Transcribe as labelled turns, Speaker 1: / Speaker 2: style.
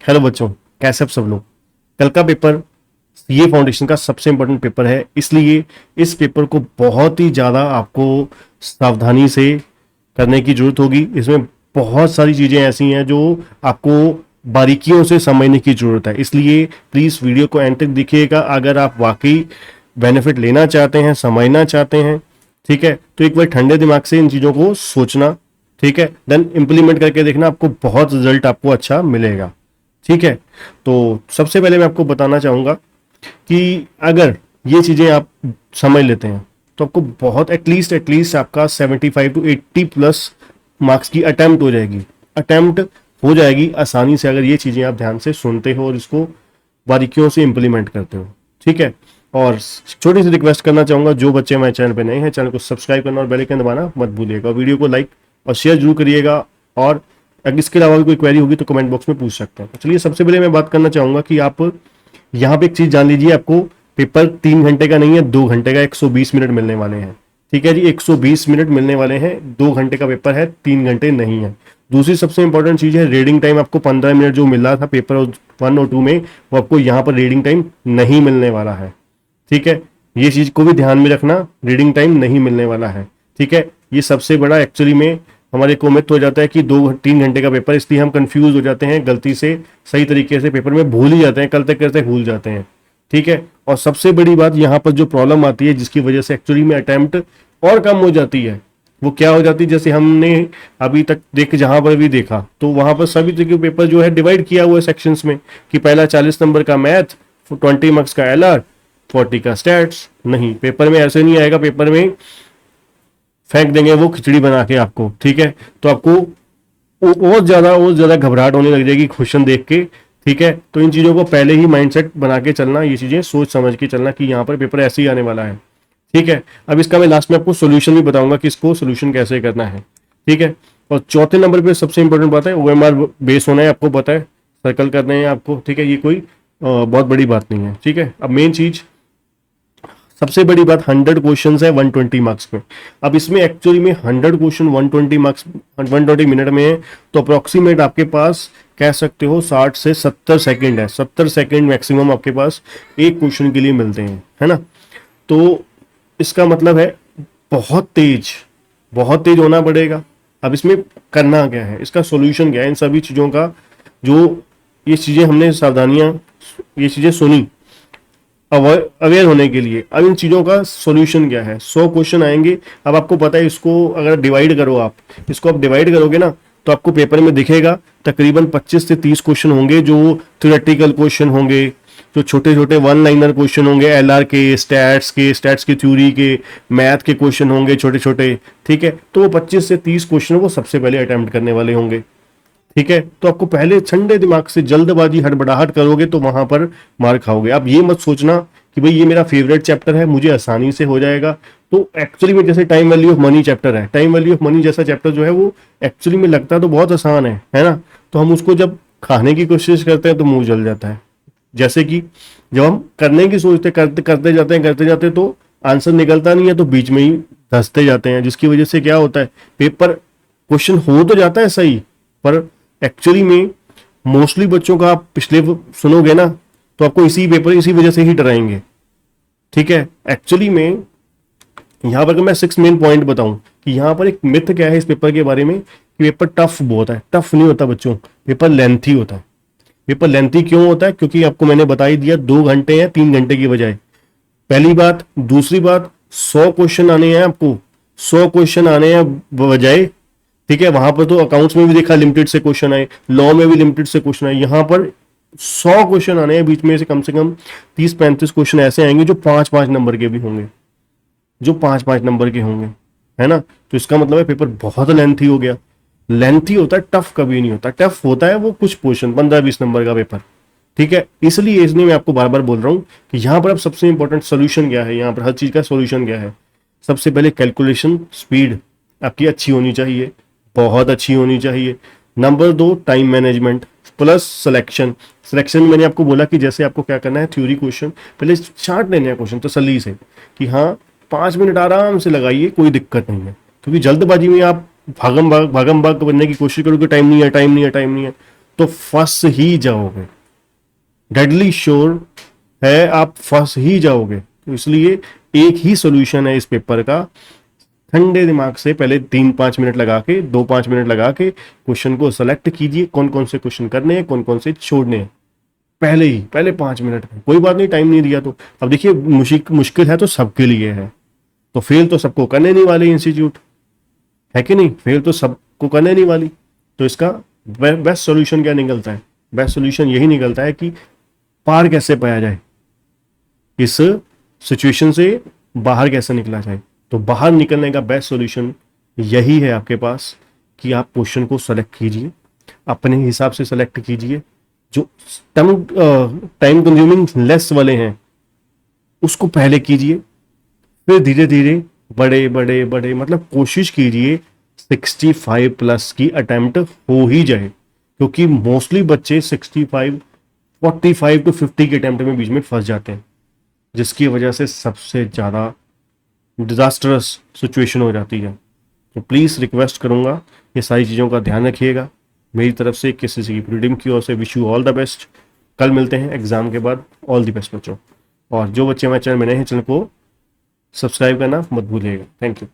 Speaker 1: Hello बच्चों, कैसे आप सब लोग। कल का पेपर सीए फाउंडेशन का सबसे इंपॉर्टेंट पेपर है, इसलिए इस पेपर को बहुत ही ज़्यादा आपको सावधानी से करने की जरूरत होगी। इसमें बहुत सारी चीज़ें ऐसी हैं जो आपको बारीकियों से समझने की जरूरत है, इसलिए प्लीज़ वीडियो को एंड तक देखिएगा। अगर आप वाकई बेनिफिट लेना चाहते हैं, समझना चाहते हैं, ठीक है, तो एक बार ठंडे दिमाग से इन चीज़ों को सोचना, ठीक है, देन इम्प्लीमेंट करके देखना, आपको बहुत रिजल्ट आपको अच्छा मिलेगा। ठीक है, तो सबसे पहले मैं आपको बताना चाहूँगा कि अगर ये चीज़ें आप समझ लेते हैं तो आपको बहुत एटलीस्ट आपका 75 टू 80 प्लस मार्क्स की अटेम्प्ट हो जाएगी आसानी से, अगर ये चीज़ें आप ध्यान से सुनते हो और इसको बारीकियों से इम्प्लीमेंट करते हो। ठीक है, और छोटी सी रिक्वेस्ट करना चाहूँगा, जो बच्चे हमारे चैनल पे नए हैं, चैनल को सब्सक्राइब करना और बेल आइकन दबाना मत भूलिएगा। वीडियो को लाइक और शेयर जरूर करिएगा, और अगर इसके अलावा भी कोई क्वेरी होगी तो कमेंट बॉक्स में पूछ सकते हैं। तो चलिए, सबसे पहले मैं बात करना चाहूँगा कि आप यहाँ पे एक चीज़ जान लीजिए, आपको पेपर 3 घंटे का नहीं है, 2 घंटे का 120 मिनट मिलने वाले हैं। ठीक है जी, 120 मिनट मिलने वाले हैं, 2 घंटे का पेपर है, 3 घंटे नहीं है। दूसरी सबसे इंपॉर्टेंट चीज़ है रीडिंग टाइम। आपको 15 मिनट जो मिल रहा था पेपर 1 और 2 में, वो आपको यहाँ पर रीडिंग टाइम नहीं मिलने वाला है। ठीक है, ये चीज़ को भी ध्यान में रखना, रीडिंग टाइम नहीं मिलने वाला है। ठीक है, ये सबसे बड़ा एक्चुअली में हमारे को मिथ हो जाता है कि 2-3 घंटे का पेपर, इसलिए हम कंफ्यूज हो जाते हैं, गलती से सही तरीके से पेपर में भूल ही जाते हैं, करते करते भूल जाते हैं। ठीक है, और सबसे बड़ी बात यहाँ पर जो प्रॉब्लम आती है, जिसकी वजह से एक्चुअली में अटेम्प्ट और कम हो जाती है, वो क्या हो जाती है, जैसे हमने अभी तक जहां पर भी देखा, तो वहां पर सभी तरीके पेपर जो है डिवाइड किया हुआ है सेक्शंस में, कि पहला 40 नंबर का मैथ, 20 मार्क्स का एलआर, 40 का स्टैट्स। नहीं, पेपर में ऐसे नहीं आएगा, पेपर में फेंक देंगे वो खिचड़ी बना के आपको। ठीक है, तो आपको और ज्यादा घबराहट होने लग जाएगी क्वेश्चन देख के। ठीक है, तो इन चीजों को पहले ही माइंडसेट बना के चलना, ये चीजें सोच समझ के चलना कि यहाँ पर पेपर ऐसे ही आने वाला है। ठीक है, अब इसका मैं लास्ट में आपको सोल्यूशन भी बताऊंगा कि इसको सोल्यूशन कैसे करना है। ठीक है, और चौथे नंबर पे सबसे इंपॉर्टेंट बात है, ओएमआर बेस होना है, आपको पता है, सर्कल करने हैं आपको। ठीक है, ये कोई बहुत बड़ी बात नहीं है। ठीक है, अब मेन चीज, सबसे बड़ी बात, 100 क्वेश्चन है 120 मार्क्स में। अब इसमें एक्चुअली में 100 क्वेश्चन 120 मार्क्स 120 मिनट में है, तो अप्रोक्सीमेट आपके पास कह सकते हो 60 से 70 सेकंड है। 70 सेकंड मैक्सिमम आपके पास एक क्वेश्चन के लिए मिलते हैं, है ना। तो इसका मतलब है बहुत तेज होना पड़ेगा। अब इसमें करना क्या है, इसका सोल्यूशन क्या है, इन सभी चीज़ों का, जो ये चीज़ें हमने सावधानियां, ये चीज़ें सुनी अवेयर होने के लिए, अब इन चीज़ों का सॉल्यूशन क्या है। 100 क्वेश्चन आएंगे। अब आपको पता है, इसको अगर डिवाइड करो, आप इसको आप डिवाइड करोगे ना, तो आपको पेपर में दिखेगा तकरीबन 25 से 30 क्वेश्चन होंगे जो थ्योरेटिकल क्वेश्चन होंगे, जो छोटे छोटे 1 लाइनर क्वेश्चन होंगे, एलआर के, स्टैट्स के थ्योरी के, मैथ के क्वेश्चन होंगे छोटे छोटे। ठीक है, तो वो 25 से 30 क्वेश्चन वो सबसे पहले अटेम्प्ट करने वाले होंगे। ठीक है, तो आपको पहले ठंडे दिमाग से, जल्दबाजी हड़बड़ाहट करोगे तो वहां पर मार खाओगे। आप ये मत सोचना कि भाई ये मेरा फेवरेट चैप्टर है, मुझे आसानी से हो जाएगा। तो एक्चुअली में जैसे time value of money chapter है, टाइम वैल्यू ऑफ मनी जैसा चैप्टर जो है, वो एक्चुअली में लगता तो बहुत आसान है ना। तो हम उसको जब खाने की कोशिश करते हैं तो मुंह जल जाता है। जैसे कि जब हम करने की सोचते, करते जाते हैं तो आंसर निकलता नहीं है, तो बीच में ही धंसते जाते हैं, जिसकी वजह से क्या होता है, पेपर क्वेश्चन हो तो जाता है सही, पर एक्चुअली में मोस्टली बच्चों का आप पिछले सुनोगे ना, तो आपको इसी वजह से ही डराएंगे। ठीक है, एक्चुअली में यहाँ पर मैं 6 मेन पॉइंट बताऊं कि यहाँ पर एक मिथ क्या है इस पेपर के बारे में, कि पेपर टफ बहुत है। टफ नहीं होता बच्चों, पेपर लेंथी होता है। पेपर लेंथी क्यों होता है, क्योंकि आपको मैंने बता ही दिया, 2 घंटे हैं 3 घंटे की बजाय, पहली बात। दूसरी बात, 100 क्वेश्चन आने हैं आपको, 100 क्वेश्चन आने हैं बजाय। ठीक है, वहां पर तो अकाउंट्स में भी देखा लिमिटेड से क्वेश्चन आए, लॉ में भी लिमिटेड से क्वेश्चन आए, यहाँ पर 100 क्वेश्चन आने हैं, बीच में से कम 30-35 क्वेश्चन ऐसे आएंगे जो 5-5 नंबर के भी होंगे, है ना। तो इसका मतलब है पेपर बहुत लेंथी हो गया। लेंथी होता है, टफ कभी नहीं होता। टफ होता है वो कुछ पोर्शन, 15-20 नंबर का पेपर। ठीक है, इसलिए मैं आपको बार बार बोल रहा हूं कि यहाँ पर अब सबसे इंपॉर्टेंट सोल्यूशन क्या है, यहाँ पर हर चीज का सोल्यूशन क्या है। सबसे पहले कैलकुलेशन स्पीड आपकी अच्छी होनी चाहिए, बहुत अच्छी होनी चाहिए। Number 2, time management plus selection मैंने आपको बोला कि जैसे आपको क्या करना है, थ्योरी क्वेश्चन पहले छांट लेने हैं क्वेश्चन तसल्ली से, कि हाँ 5 मिनट आराम से लगाइए, कोई दिक्कत नहीं है। क्योंकि जल्दबाजी में आप भागम भाग बनने की कोशिश करोगे, टाइम नहीं है, तो फंस ही जाओगे, डेडली श्योर है आप फंस ही जाओगे। तो इसलिए एक ही सॉल्यूशन है इस पेपर का, ठंडे दिमाग से पहले 3-5 मिनट लगा के 2-5 मिनट लगा के क्वेश्चन को सेलेक्ट कीजिए, कौन कौन से क्वेश्चन करने हैं, कौन कौन से छोड़ने हैं, पहले 5 मिनट में। कोई बात नहीं, टाइम नहीं दिया तो अब देखिए मुश्किल है तो सबके लिए है, तो फेल तो सबको करने नहीं वाले इंस्टीट्यूट, है कि नहीं, फेल तो सबको करने नहीं वाली। तो इसका बेस्ट सॉल्यूशन क्या निकलता है? बेस्ट सॉल्यूशन यही निकलता है कि पार कैसे पाया जाए, इस सिचुएशन से बाहर कैसे निकला जाए। तो बाहर निकलने का बेस्ट सॉल्यूशन यही है आपके पास कि आप क्वेश्चन को सेलेक्ट कीजिए, अपने हिसाब से सेलेक्ट कीजिए, जो टाइम कंज्यूमिंग लेस वाले हैं उसको पहले कीजिए, फिर धीरे धीरे बड़े बड़े बड़े मतलब कोशिश कीजिए 65 प्लस की अटेम्प्ट हो ही जाए, क्योंकि मोस्टली बच्चे 45 45 टू 50 के अटेम्प्ट में बीच में फंस जाते हैं, जिसकी वजह से सबसे ज़्यादा डिजास्टरस सिचुएशन हो जाती है। तो प्लीज़ रिक्वेस्ट करूंगा ये सारी चीज़ों का ध्यान रखिएगा। मेरी तरफ से किसी की प्रीडिम की ओर से wish you all the best. कल मिलते हैं एग्जाम के बाद। ऑल द बेस्ट बच्चों। और जो बच्चे हमारे चैनल में नए हैं, चैनल को सब्सक्राइब करना मत भूलिएगा। Thank you.